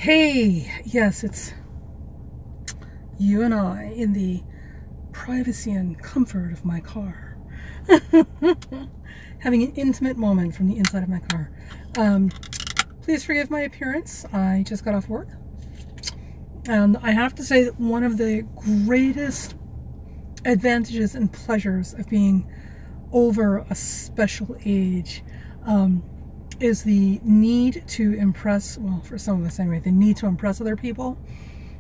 Hey, yes, it's you and I in the privacy and comfort of my car. Having an intimate moment from the inside of my car. Please forgive my appearance. I just got off work. And I have to say that one of the greatest advantages and pleasures of being over a special age is the need to impress, well, for some of us anyway, the need to impress other people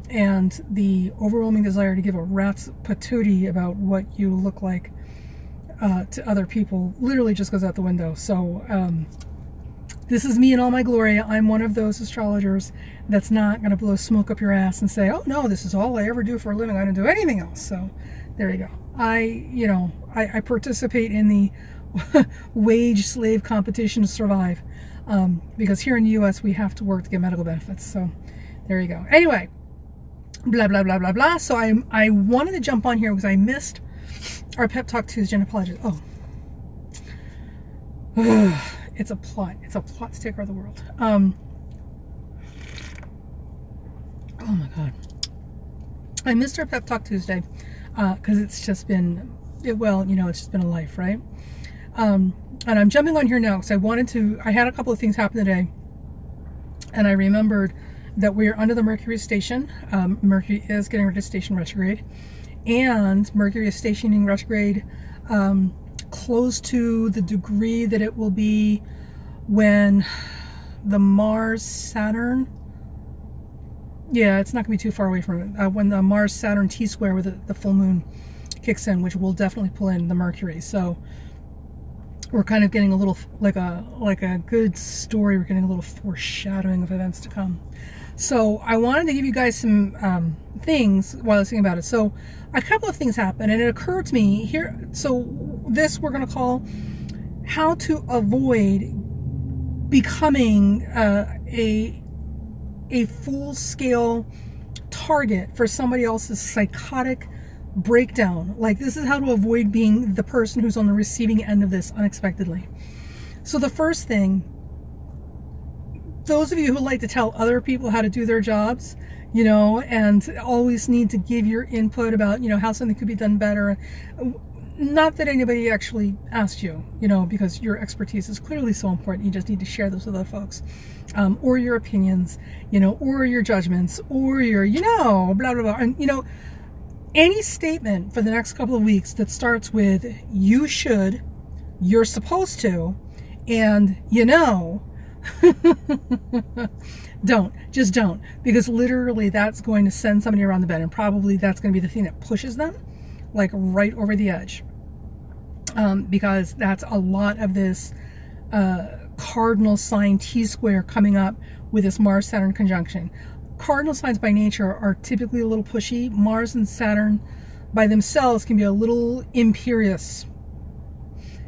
and the overwhelming desire to give a rat's patootie about what you look like to other people literally just goes out the window. So this is me in all my glory. I'm one of those astrologers that's not going to blow smoke up your ass and say, oh no, this is all I ever do for a living. I don't do anything else. So there you go. I participate in the wage slave competition to survive because here in the US we have to work to get medical benefits. So there you go. Anyway, blah blah blah blah blah. So I wanted to jump on here because I missed our Pep Talk Tuesday and apologize. It's a plot to take over the world. Oh my god, I missed our Pep Talk Tuesday because it's just been it's just been a life, right? And I'm jumping on here now because I had a couple of things happen today, and I remembered that we are under the Mercury station. Mercury is getting ready to station retrograde, and Mercury is stationing retrograde close to the degree that it will be when the Mars-Saturn, it's not going to be too far away from it, when the Mars-Saturn T-square with the full moon kicks in, which will definitely pull in the Mercury. So we're kind of getting a little, like a good story, we're getting a little foreshadowing of events to come. So I wanted to give you guys some things while I was thinking about it. So a couple of things happened, and it occurred to me here. So this we're going to call how to avoid becoming a full-scale target for somebody else's psychotic breakdown. Like, this is how to avoid being the person who's on the receiving end of this unexpectedly. So the first thing, those of you who like to tell other people how to do their jobs, and always need to give your input about, how something could be done better. Not that anybody actually asked you, because your expertise is clearly so important. You just need to share those with other folks, or your opinions, or your judgments, or your, blah, blah, blah. And, any statement for the next couple of weeks that starts with, you should, you're supposed to, and just don't, because literally that's going to send somebody around the bend, and probably that's going to be the thing that pushes them like right over the edge, because that's a lot of this cardinal sign T-square coming up with this Mars-Saturn conjunction. Cardinal signs by nature are typically a little pushy. Mars and Saturn by themselves can be a little imperious,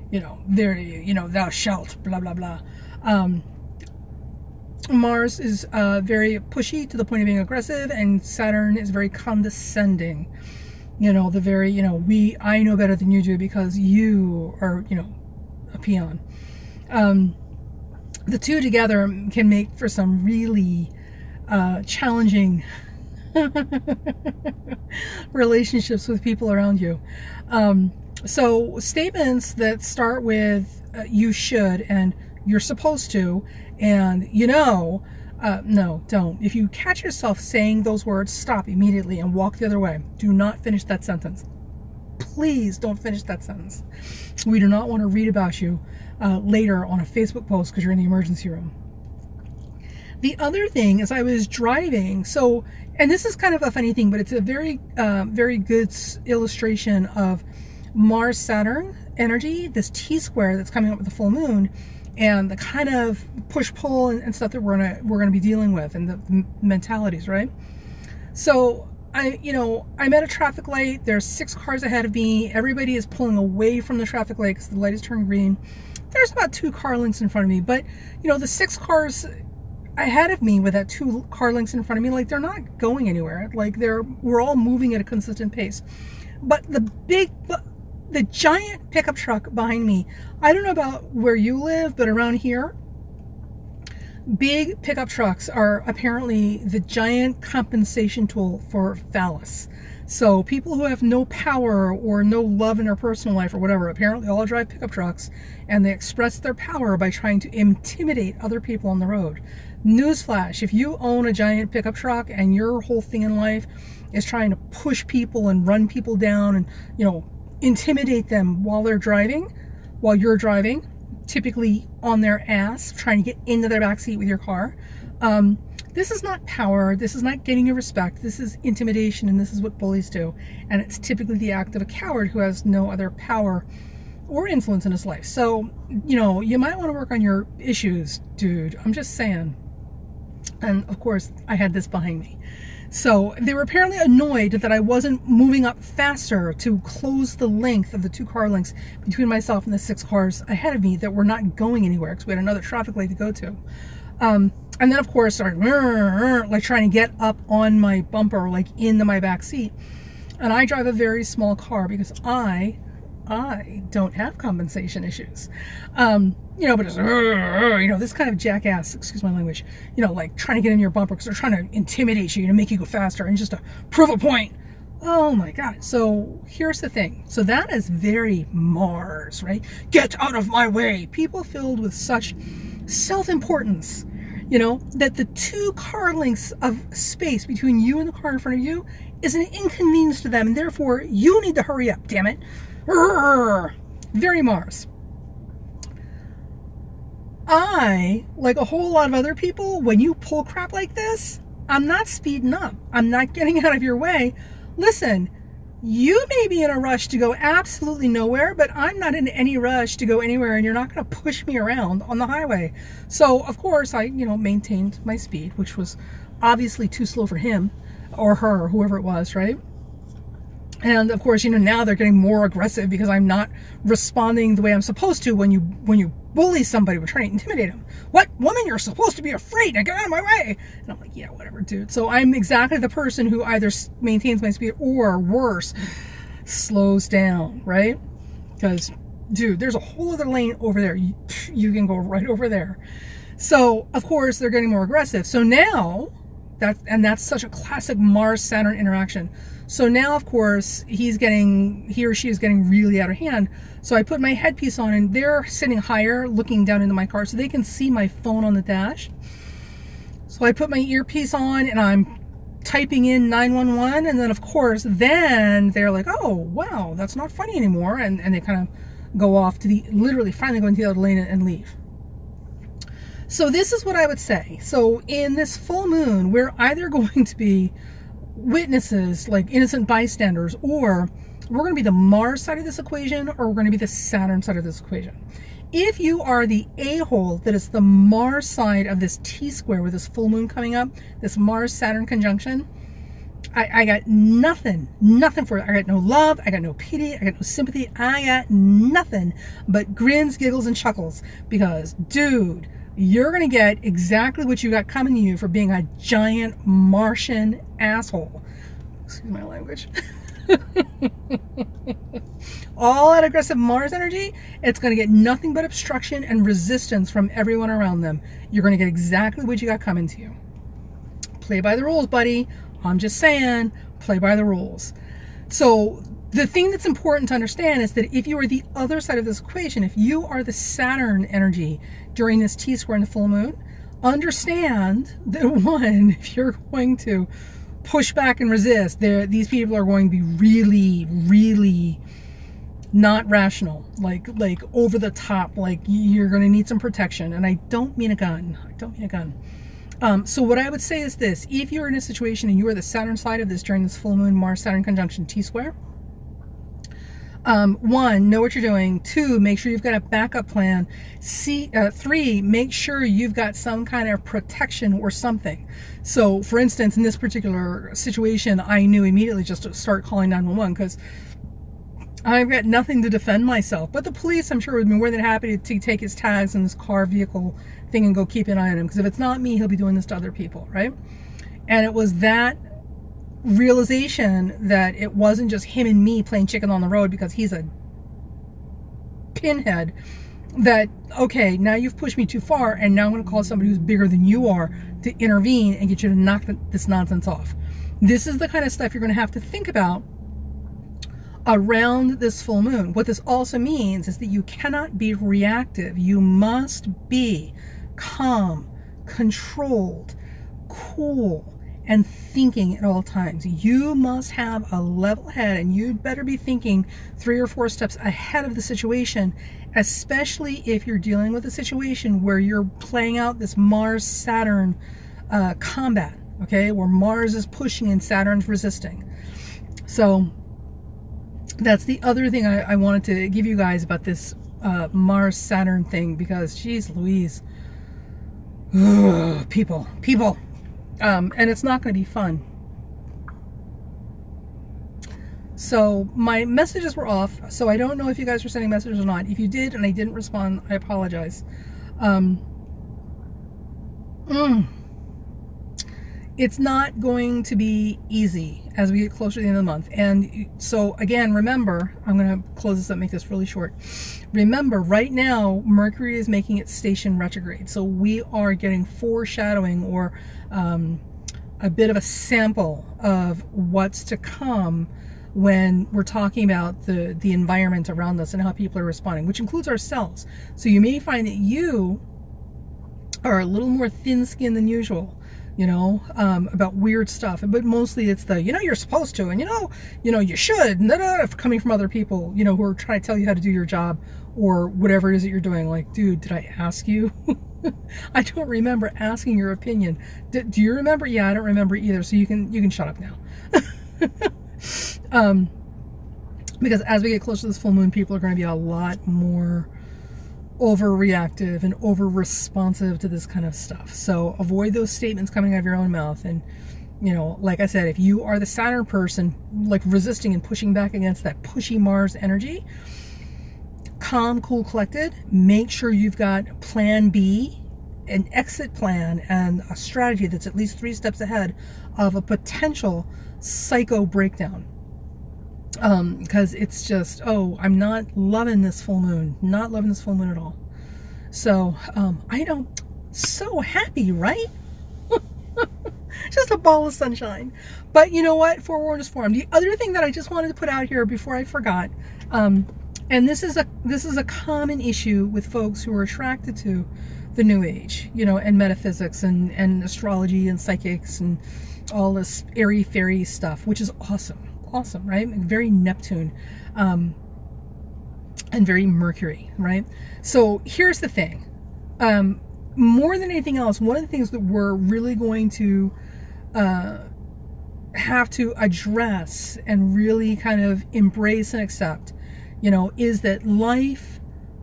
thou shalt, blah blah blah. Mars is very pushy to the point of being aggressive, and Saturn is very condescending. The very, I know better than you do because you are, a peon. The two together can make for some really challenging relationships with people around you. So statements that start with you should and you're supposed to and no, don't. If you catch yourself saying those words, stop immediately and walk the other way. Do not finish that sentence. Please don't finish that sentence. We do not want to read about you later on a Facebook post because you're in the emergency room. The other thing is, I was driving, and this is kind of a funny thing, but it's a very, very good illustration of Mars-Saturn energy, this T-square that's coming up with the full moon, and the kind of push-pull and stuff that we're gonna be dealing with, and the mentalities, right? So I'm at a traffic light. There's 6 cars ahead of me. Everybody is pulling away from the traffic light because the light is turning green. There's about 2 car lengths in front of me, but the 6 cars ahead of me with that 2 car lengths in front of me, like, they're not going anywhere. Like, we're all moving at a consistent pace. But the giant pickup truck behind me, I don't know about where you live, but around here, Big pickup trucks are apparently the giant compensation tool for phallus. So people who have no power or no love in their personal life or whatever, apparently all drive pickup trucks, and they express their power by trying to intimidate other people on the road. Newsflash, if you own a giant pickup truck and your whole thing in life is trying to push people and run people down and, you know, intimidate them while you're driving, typically on their ass, trying to get into their backseat with your car, this is not power, this is not getting your respect, this is intimidation, and this is what bullies do. And it's typically the act of a coward who has no other power or influence in his life. So, you know, you might want to work on your issues, dude. I'm just saying. And of course, I had this behind me. So they were apparently annoyed that I wasn't moving up faster to close the length of the 2 car lengths between myself and the 6 cars ahead of me that were not going anywhere because we had another traffic light to go to. And then of course started like trying to get up on my bumper, like into my back seat. And I drive a very small car because I don't have compensation issues. You know, but it's, you know, this kind of jackass, excuse my language, you know, like trying to get in your bumper because they're trying to intimidate you to make you go faster and just to prove a point. Oh my God. So here's the thing. So that is very Mars, right? Get out of my way. People filled with such self-importance, you know, that the 2 car lengths of space between you and the car in front of you is an inconvenience to them, and therefore you need to hurry up, damn it. Very Mars. I, like a whole lot of other people, when you pull crap like this, I'm not speeding up. I'm not getting out of your way. Listen, you may be in a rush to go absolutely nowhere, but I'm not in any rush to go anywhere, and you're not going to push me around on the highway. So, of course, I, you know, maintained my speed, which was obviously too slow for him or her, or whoever it was, right? And of course, you know, now they're getting more aggressive because I'm not responding the way I'm supposed to when you bully somebody. We're trying to intimidate them. What? Woman, you're supposed to be afraid. Now get out of my way. And I'm like, yeah, whatever, dude. So I'm exactly the person who either maintains my speed or worse, slows down, right? Because, dude, there's a whole other lane over there. You can go right over there. So, of course, they're getting more aggressive. So now, that's such a classic Mars-Saturn interaction. So now, of course, he or she is getting really out of hand. So I put my headpiece on, and they're sitting higher, looking down into my car, so they can see my phone on the dash. So I put my earpiece on, and I'm typing in 911, and then, of course, then they're like, oh, wow, that's not funny anymore, and they kind of go off to literally finally go into the other lane and leave. So this is what I would say. So in this full moon, we're either going to be witnesses, like innocent bystanders, or we're going to be the Mars side of this equation, or we're going to be the Saturn side of this equation. If you are the a-hole that is the Mars side of this T-square with this full moon coming up, this Mars-Saturn conjunction, I got nothing for it. I got no love, I got no pity, I got no sympathy, I got nothing but grins, giggles, and chuckles, because, dude, you're going to get exactly what you got coming to you for being a giant Martian asshole. Excuse my language. All that aggressive Mars energy, it's going to get nothing but obstruction and resistance from everyone around them. You're going to get exactly what you got coming to you. Play by the rules, buddy. I'm just saying, play by the rules. So the thing that's important to understand is that if you are the other side of this equation, if you are the Saturn energy during this T-square in the full moon, understand that, one, if you're going to push back and resist, these people are going to be really, really not rational, like over the top, like you're going to need some protection. And I don't mean a gun. I don't mean a gun. So what I would say is this: if you're in a situation and you are the Saturn side of this during this full moon Mars-Saturn conjunction T-square, one, know what you're doing. Two, make sure you've got a backup plan. Three, make sure you've got some kind of protection or something. So, for instance, in this particular situation, I knew immediately just to start calling 911 because I've got nothing to defend myself. But the police, I'm sure, would be more than happy to take his tags and his car vehicle thing and go keep an eye on him. Because if it's not me, he'll be doing this to other people, right? And it was that realization that it wasn't just him and me playing chicken on the road because he's a pinhead that, okay, now you've pushed me too far, and now I'm going to call somebody who's bigger than you are to intervene and get you to knock this nonsense off. This is the kind of stuff you're going to have to think about around this full moon. What this also means is that you cannot be reactive. You must be calm, controlled, cool, and thinking at all times. You must have a level head, and you'd better be thinking 3 or 4 steps ahead of the situation, especially if you're dealing with a situation where you're playing out this Mars-Saturn combat, okay, where Mars is pushing and Saturn's resisting. So that's the other thing I wanted to give you guys about this Mars-Saturn thing, because geez Louise, ugh, people. And it's not going to be fun. So my messages were off, so I don't know if you guys were sending messages or not. If you did and I didn't respond, I apologize. It's not going to be easy as we get closer to the end of the month. And so again, remember, I'm going to close this up, make this really short. Remember, right now, Mercury is making its station retrograde. So we are getting foreshadowing, or a bit of a sample of what's to come when we're talking about the environment around us and how people are responding, which includes ourselves. So you may find that you are a little more thin-skinned than usual, you know, about weird stuff, but mostly it's the, you know, you're supposed to, and you know, you should, coming from other people, you know, who are trying to tell you how to do your job or whatever it is that you're doing. Like, dude, did I ask you? I don't remember asking your opinion. Do you remember? Yeah, I don't remember either. So you can shut up now. Because as we get closer to this full moon, people are going to be a lot more overreactive and over responsive to this kind of stuff. So avoid those statements coming out of your own mouth. And, you know, like I said, if you are the Saturn person, like resisting and pushing back against that pushy Mars energy, calm, cool, collected, make sure you've got plan B, an exit plan, and a strategy that's at least 3 steps ahead of a potential psycho breakdown. Because it's just, oh, I'm not loving this full moon. Not loving this full moon at all. So, I know, so happy, right? Just a ball of sunshine. But you know what? Forewarned is forearmed. The other thing that I just wanted to put out here before I forgot, and this is a common issue with folks who are attracted to the New Age, you know, and metaphysics and astrology and psychics and all this airy-fairy stuff, which is awesome. Awesome, right? Very Neptune, and very Mercury, right? So here's the thing. More than anything else, one of the things that we're really going to have to address and really kind of embrace and accept, you know, is that life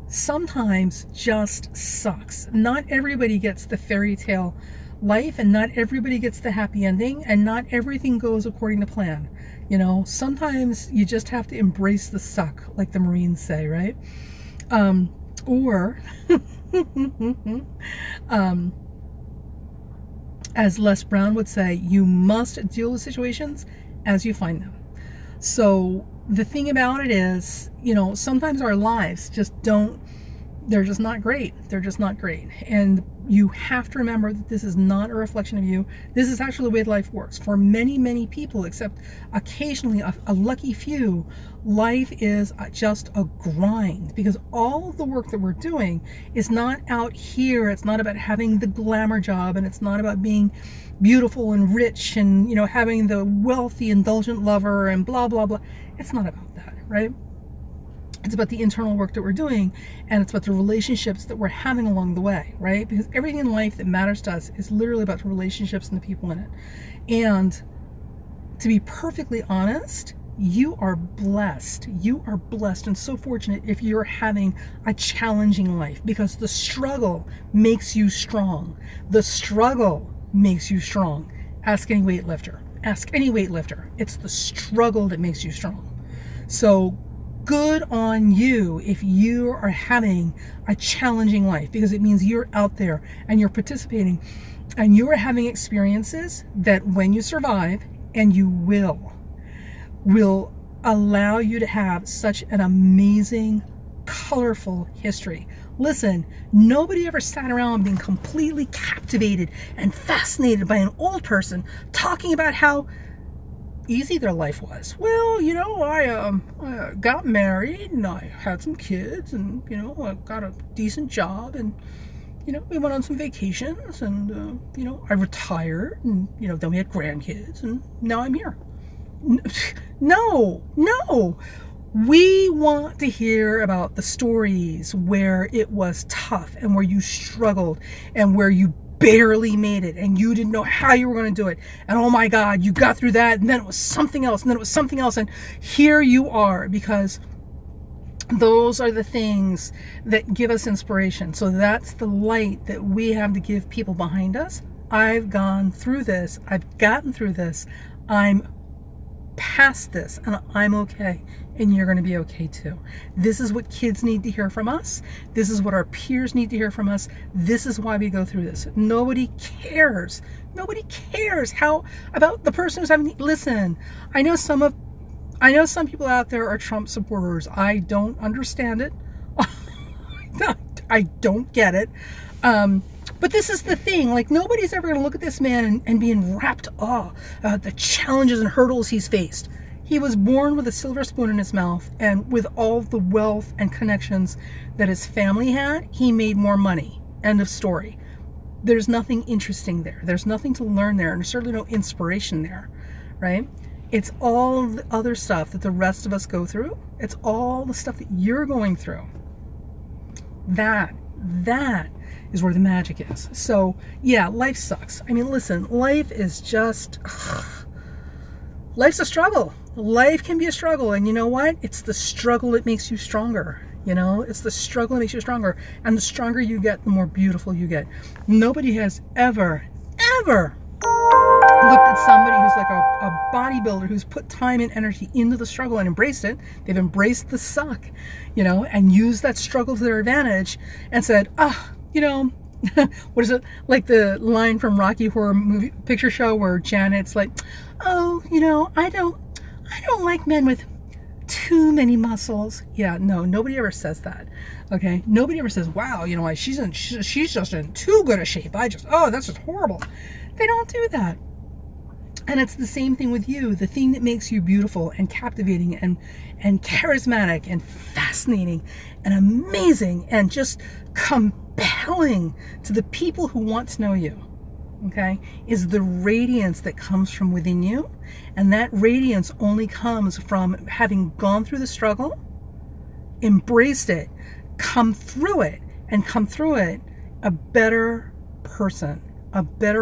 sometimes just sucks. Not everybody gets the fairy tale life, and not everybody gets the happy ending, and not everything goes according to plan. You know, sometimes you just have to embrace the suck, like the Marines say, right? Or as Les Brown would say, you must deal with situations as you find them. So the thing about it is, you know, sometimes our lives just don't, they're just not great. They're just not great. And you have to remember that this is not a reflection of you. This is actually the way life works. For many, many people, except occasionally a lucky few, life is just a grind, because all of the work that we're doing is not out here. It's not about having the glamour job, and it's not about being beautiful and rich and, you know, having the wealthy, indulgent lover and blah, blah, blah. It's not about that, right? It's about the internal work that we're doing, and it's about the relationships that we're having along the way, right? Because everything in life that matters to us is literally about the relationships and the people in it. And to be perfectly honest, you are blessed. You are blessed and so fortunate if you're having a challenging life, because the struggle makes you strong. The struggle makes you strong. Ask any weightlifter. Ask any weightlifter. It's the struggle that makes you strong. So good on you if you are having a challenging life, because it means you're out there and you're participating and you are having experiences that, when you survive, and you will allow you to have such an amazing, colorful history. Listen, nobody ever sat around being completely captivated and fascinated by an old person talking about how easy their life was. Well, you know, I got married and I had some kids and, you know, I got a decent job and, you know, we went on some vacations and, you know, I retired and, you know, then we had grandkids and now I'm here. No, no. We want to hear about the stories where it was tough and where you struggled and where you barely made it and you didn't know how you were going to do it. And oh my God, you got through that and then it was something else and then it was something else. And here you are, because those are the things that give us inspiration. So that's the light that we have to give people behind us. I've gone through this. I've gotten through this. I'm past this and I'm okay, and you're going to be okay too. This is what kids need to hear from us. This is what our peers need to hear from us. This is why we go through this. Nobody cares. Nobody cares how about the person who's having. Listen, I know some people out there are Trump supporters. I don't understand it. I don't get it. But this is the thing, like nobody's ever going to look at this man and be in rapt awe about the challenges and hurdles he's faced. He was born with a silver spoon in his mouth, and with all the wealth and connections that his family had, he made more money. End of story. There's nothing interesting there. There's nothing to learn there, and there's certainly no inspiration there, right? It's all the other stuff that the rest of us go through. It's all the stuff that you're going through. That is where the magic is. So yeah, life sucks. I mean, listen, life is just, life's a struggle. Life can be a struggle. And you know what? It's the struggle that makes you stronger. You know, it's the struggle that makes you stronger. And the stronger you get, the more beautiful you get. Nobody has ever looked at somebody who's like a bodybuilder who's put time and energy into the struggle and embraced it. They've embraced the suck, you know, and used that struggle to their advantage and said, you know, what is it, like the line from Rocky Horror Movie Picture Show where Janet's like, oh, you know, I don't like men with too many muscles. Yeah, no, nobody ever says that. Okay, nobody ever says, wow, you know, she's just in too good a shape. That's just horrible. They don't do that. And it's the same thing with you. The thing that makes you beautiful and captivating and charismatic and fascinating and amazing and just compelling to the people who want to know you, okay, is the radiance that comes from within you. And that radiance only comes from having gone through the struggle, embraced it, come through it a better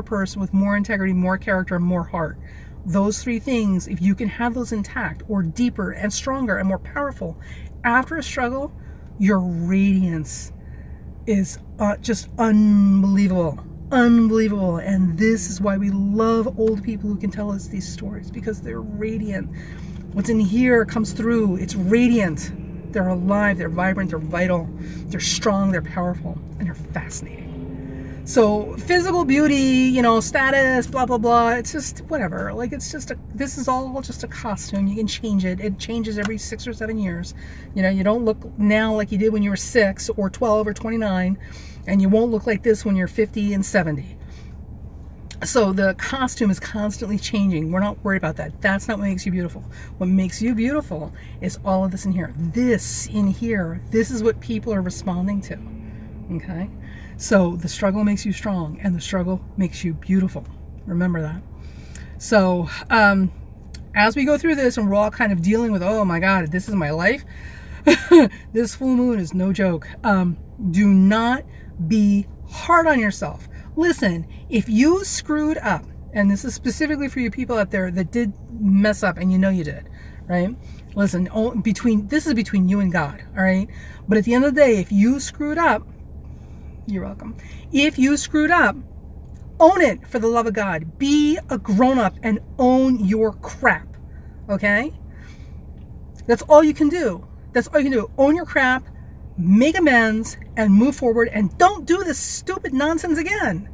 person with more integrity, more character, more heart. Those three things, if you can have those intact or deeper and stronger and more powerful after a struggle, your radiance is just unbelievable. And this is why we love old people who can tell us these stories, because they're radiant. What's in here comes through. It's radiant. They're alive, they're vibrant, they're vital, they're strong, they're powerful, and they're fascinating. So physical beauty, you know, status, blah, blah, blah, it's just whatever. Like, this is all just a costume. You can change it. It changes every 6 or 7 years. You know, you don't look now like you did when you were 6 or 12 or 29, and you won't look like this when you're 50 and 70. So the costume is constantly changing. We're not worried about that. That's not what makes you beautiful. What makes you beautiful is all of this in here. This in here, this is what people are responding to, okay? So the struggle makes you strong, and the struggle makes you beautiful. Remember that. So as we go through this and we're all kind of dealing with, oh my God, this is my life. This full moon is no joke. Do not be hard on yourself. Listen, if you screwed up, and this is specifically for you people out there that did mess up, and you know you did, right? Listen, this is between you and God, all right? But at the end of the day, if you screwed up, you're welcome. If you screwed up, own it, for the love of God. Be a grown-up and own your crap, okay? That's all you can do. That's all you can do. Own your crap, make amends, and move forward, and don't do this stupid nonsense again,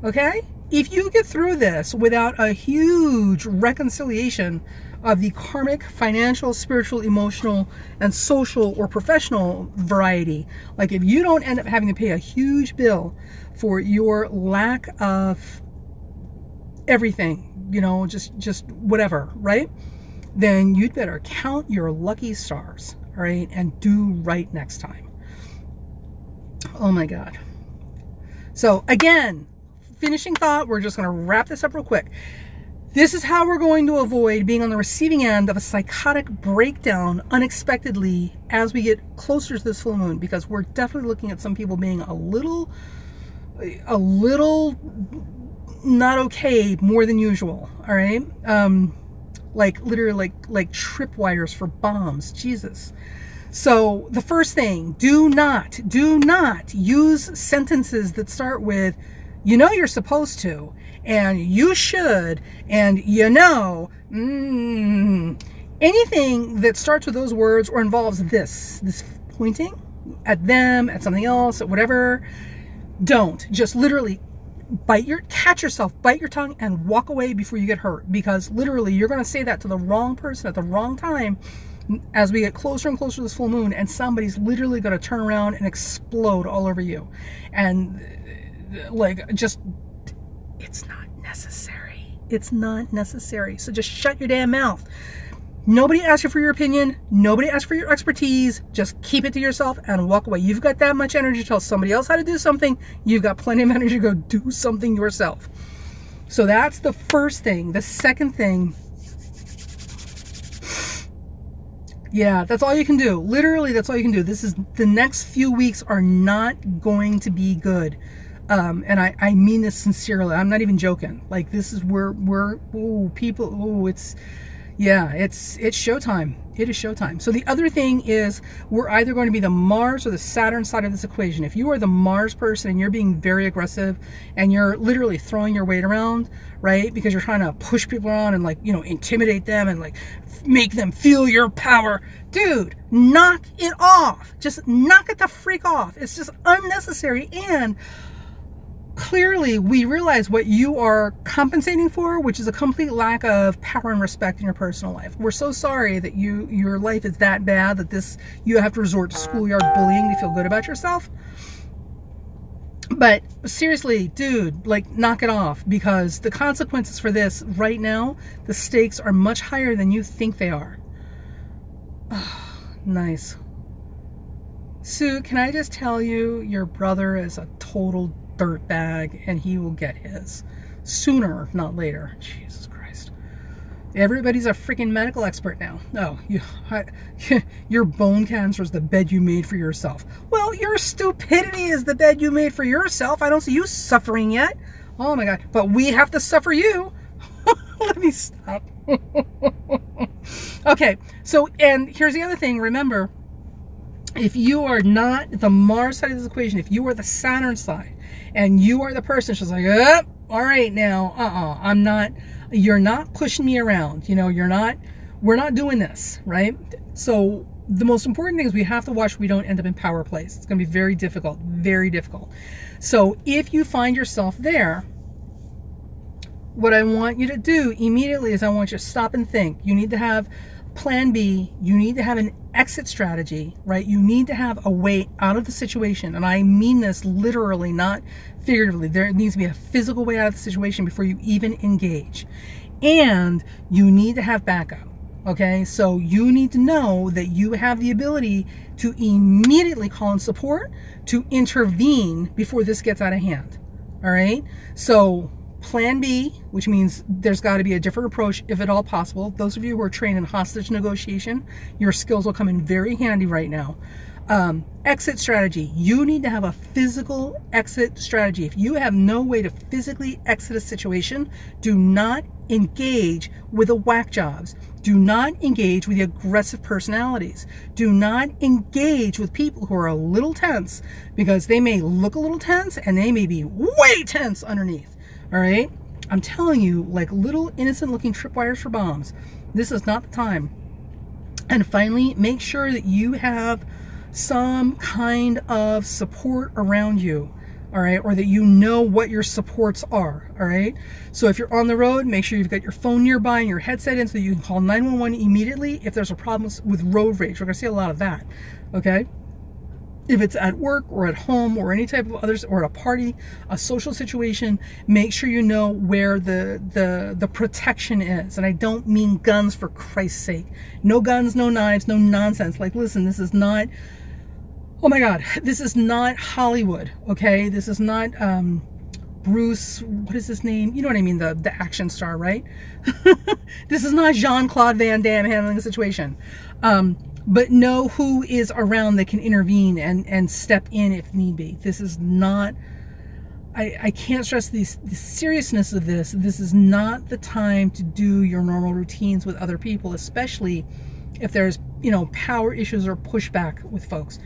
okay? If you get through this without a huge reconciliation of the karmic, financial, spiritual, emotional, and social or professional variety. Like if you don't end up having to pay a huge bill for your lack of everything, you know, just whatever, right? Then you'd better count your lucky stars, all right, and do right next time. Oh my God. So again, finishing thought, we're just going to wrap this up real quick. This is how we're going to avoid being on the receiving end of a psychotic breakdown unexpectedly as we get closer to this full moon, because we're definitely looking at some people being a little not okay more than usual. All right. Like literally like tripwires for bombs. Jesus. So the first thing, do not use sentences that start with, you know, you're supposed to, and you should, and you know, anything that starts with those words or involves this pointing at them, at something else, at whatever. Don't. Just literally catch yourself, bite your tongue, and walk away before you get hurt, because literally you're going to say that to the wrong person at the wrong time as we get closer and closer to this full moon, and somebody's literally going to turn around and explode all over you. And like, just, it's not necessary. It's not necessary. So just shut your damn mouth. Nobody asked you for your opinion. Nobody asked for your expertise. Just keep it to yourself and walk away. You've got that much energy to tell somebody else how to do something. You've got plenty of energy to go do something yourself. So that's the first thing. The second thing, yeah, that's all you can do. Literally, that's all you can do. This is, the next few weeks are not going to be good. And I mean this sincerely. I'm not even joking. Like, this is where it's, yeah, it's showtime. It is showtime. So the other thing is, we're either going to be the Mars or the Saturn side of this equation. If you are the Mars person and you're being very aggressive and you're literally throwing your weight around, right? Because you're trying to push people around and, like, you know, intimidate them and like make them feel your power. Dude, knock it off. Just knock it the freak off. It's just unnecessary. And clearly we realize what you are compensating for, which is a complete lack of power and respect in your personal life. We're so sorry that your life is that bad that you have to resort to schoolyard bullying to feel good about yourself. But seriously, dude, like, knock it off, because the consequences for this right now, the stakes are much higher than you think they are. Oh, nice. Sue, can I just tell you, your brother is a total dirtbag, and he will get his sooner, not later. Jesus Christ. Everybody's a freaking medical expert now. Oh, your bone cancer is the bed you made for yourself. Well, your stupidity is the bed you made for yourself. I don't see you suffering yet. Oh my God. But we have to suffer you. Let me stop. Okay. So, and here's the other thing. Remember, if you are not the Mars side of this equation, if you are the Saturn side, and you are the person who's like, all right now, I'm not, you're not pushing me around, you know, we're not doing this, right? So the most important thing is we have to watch we don't end up in power plays. It's going to be very difficult, very difficult. So if you find yourself there, what I want you to do immediately is I want you to stop and think. You need to have plan B. You need to have an exit strategy, right? You need to have a way out of the situation. And I mean this literally, not figuratively. There needs to be a physical way out of the situation before you even engage. And you need to have backup. Okay, so you need to know that you have the ability to immediately call in support, to intervene before this gets out of hand. All right, so plan B, which means there's got to be a different approach if at all possible. Those of you who are trained in hostage negotiation, your skills will come in very handy right now. Exit strategy. You need to have a physical exit strategy. If you have no way to physically exit a situation, do not engage with the whack jobs. Do not engage with the aggressive personalities. Do not engage with people who are a little tense, because they may look a little tense and they may be way tense underneath. All right? I'm telling you, like little innocent looking tripwires for bombs. This is not the time. And finally, make sure that you have some kind of support around you. all right? Or that you know what your supports are, all right? So if you're on the road, make sure you've got your phone nearby and your headset in so that you can call 911 immediately if there's a problem with road rage. We're going to see a lot of that, okay? If it's at work or at home or any type of others, or at a party, a social situation, make sure you know where the protection is. And I don't mean guns, for Christ's sake. No guns, no knives, no nonsense. Like, listen, this is not, oh my God, this is not Hollywood, okay? This is not Bruce, what is his name? You know what I mean, the action star, right? This is not Jean-Claude Van Damme handling the situation. But know who is around that can intervene and step in if need be. This is not, I can't stress the seriousness of this. This is not the time to do your normal routines with other people, especially if there's, you know, power issues or pushback with folks.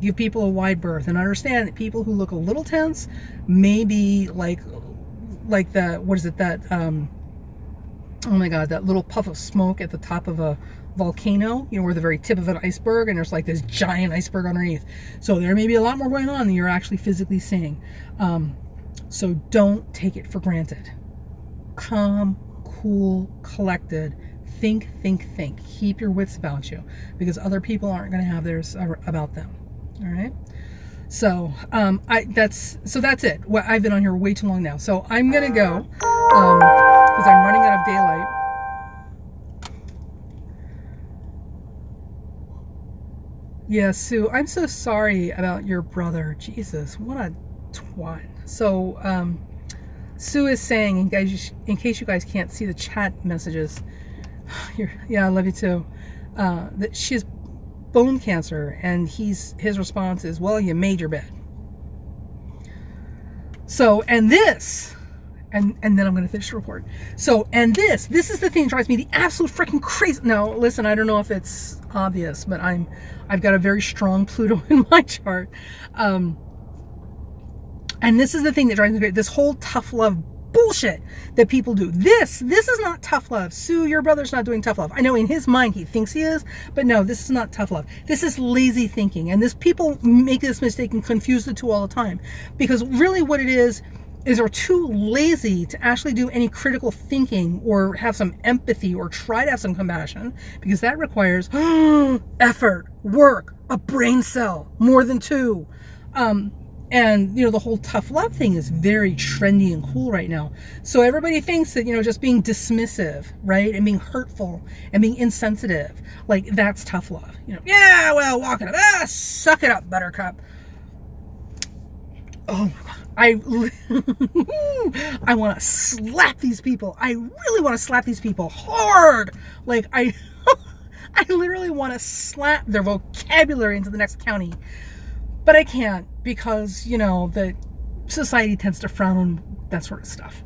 Give people a wide berth and understand that people who look a little tense may be like the, what is it, that, oh my God, that little puff of smoke at the top of a volcano, you know, we're the very tip of an iceberg and there's like this giant iceberg underneath. So there may be a lot more going on than you're actually physically seeing. So don't take it for granted. Calm, cool, collected. Think. Keep your wits about you, because other people aren't going to have theirs about them. All right. So that's it. Well, I've been on here way too long now, so I'm gonna go because I'm running out of daylight. Yeah, Sue, I'm so sorry about your brother. Jesus, what a twat. So Sue is saying, in case you guys can't see the chat messages, yeah, I love you too, that she has bone cancer, and his response is, well, you made your bed. So, and then I'm going to finish the report. So, and this is the thing that drives me the absolute freaking crazy. Now, listen, I don't know if it's obvious, but I've got a very strong Pluto in my chart. And this is the thing that drives me crazy. This whole tough love bullshit that people do. This is not tough love. Sue, your brother's not doing tough love. I know in his mind he thinks he is, but no, this is not tough love. This is lazy thinking. And people make this mistake and confuse the two all the time. Because really what it is they're too lazy to actually do any critical thinking or have some empathy or try to have some compassion, because that requires effort, work, a brain cell, more than two. And, you know, the whole tough love thing is very trendy and cool right now. So everybody thinks that, you know, just being dismissive, right, and being hurtful and being insensitive, like, that's tough love. You know, yeah, well, walk it up. Suck it up, buttercup. Oh, my God. I want to slap these people. I really want to slap these people hard. Like, I literally want to slap their vocabulary into the next county. But I can't, because, you know, the society tends to frown on that sort of stuff.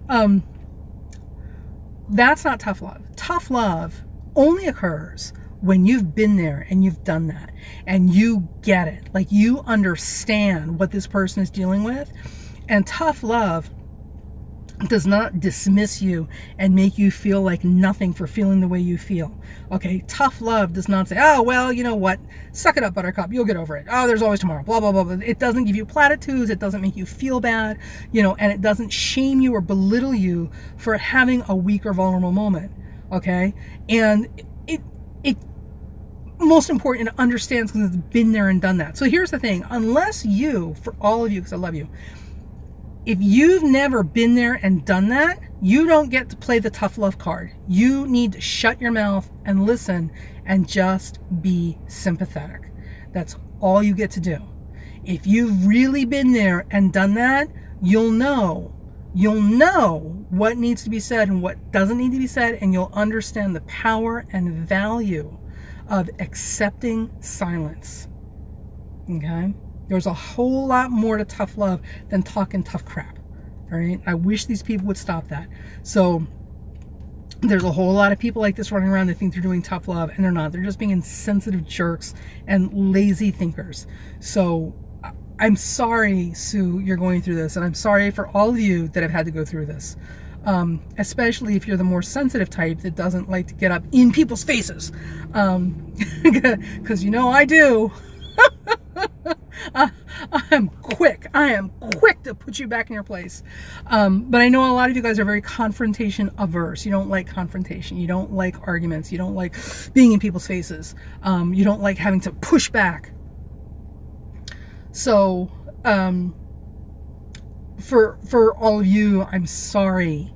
That's not tough love. Tough love only occurs when you've been there and you've done that and you get it. Like, you understand what this person is dealing with. And tough love does not dismiss you and make you feel like nothing for feeling the way you feel. Okay, tough love does not say, oh, well, you know what, suck it up, buttercup, you'll get over it. Oh, there's always tomorrow, blah, blah, blah, blah. It doesn't give you platitudes, it doesn't make you feel bad, you know, and it doesn't shame you or belittle you for having a weak or vulnerable moment, okay? And it most important, it understands because it's been there and done that. So here's the thing, unless you, for all of you, because I love you, if you've never been there and done that, you don't get to play the tough love card. You need to shut your mouth and listen and just be sympathetic. That's all you get to do. If you've really been there and done that, you'll know what needs to be said and what doesn't need to be said, and you'll understand the power and value of accepting silence. Okay? There's a whole lot more to tough love than talking tough crap. All right? I wish these people would stop that. So there's a whole lot of people like this running around that think they're doing tough love, and they're not. They're just being insensitive jerks and lazy thinkers. So I'm sorry, Sue, you're going through this, and I'm sorry for all of you that have had to go through this. Especially if you're the more sensitive type that doesn't like to get up in people's faces. Because you know I do. I'm quick. I am quick to put you back in your place. But I know a lot of you guys are very confrontation averse. You don't like confrontation. You don't like arguments. You don't like being in people's faces. You don't like having to push back. So, for all of you, I'm sorry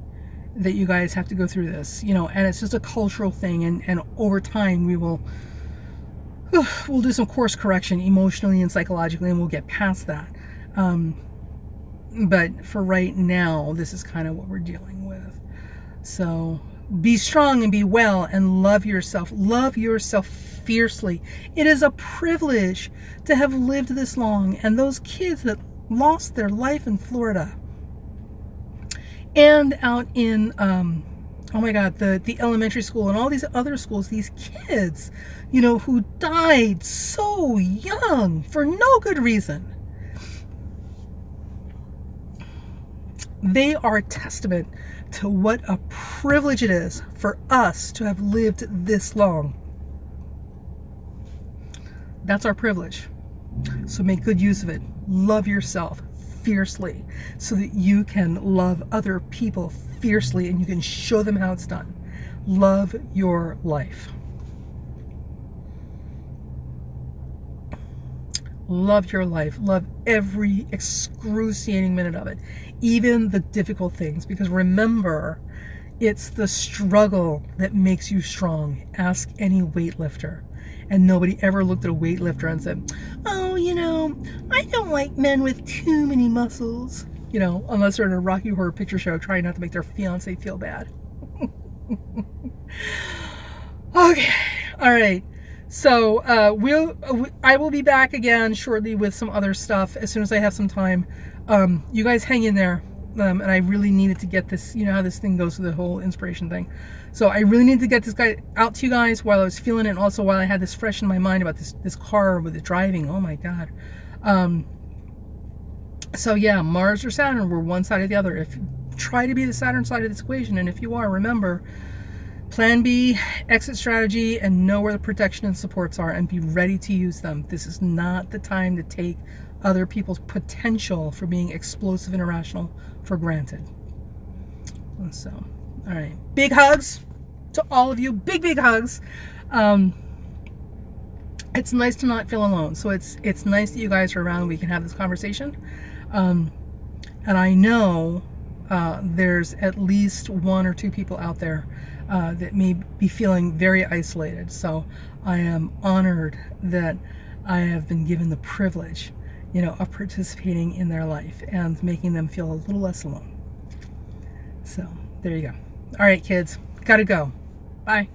that you guys have to go through this, you know, and it's just a cultural thing, and over time we'll do some course correction emotionally and psychologically, and we'll get past that. But for right now, this is kind of what we're dealing with. So be strong and be well and love yourself. Love yourself fiercely. It is a privilege to have lived this long. And those kids that lost their life in Florida and out in, oh my God, the elementary school and all these other schools, these kids, you know, who died so young for no good reason. They are a testament to what a privilege it is for us to have lived this long. That's our privilege. So make good use of it. Love yourself fiercely so that you can love other people fiercely and you can show them how it's done. Love your life. Love your life. Love every excruciating minute of it, even the difficult things, because remember, it's the struggle that makes you strong. Ask any weightlifter. And nobody ever looked at a weightlifter and said, oh, you know, I don't like men with too many muscles. You know, unless they're in a Rocky Horror Picture Show trying not to make their fiance feel bad. Okay. All right. So I will be back again shortly with some other stuff as soon as I have some time. You guys hang in there. And I really needed to get this, you know how this thing goes with the whole inspiration thing. So I really needed to get this guy out to you guys while I was feeling it, and also while I had this fresh in my mind about this car with the driving. Oh my God. So yeah, Mars or Saturn, we're one side or the other. Try to be the Saturn side of this equation, and if you are, remember, plan B, exit strategy, and know where the protection and supports are, and be ready to use them. This is not the time to take other people's potential for being explosive and irrational for granted. So, all right, big hugs to all of you, big hugs. It's nice to not feel alone. So it's nice that you guys are around. We can have this conversation, and I know there's at least one or two people out there that may be feeling very isolated. So I am honored that I have been given the privilege, you know, of participating in their life and making them feel a little less alone. So there you go. All right, kids, gotta go. Bye.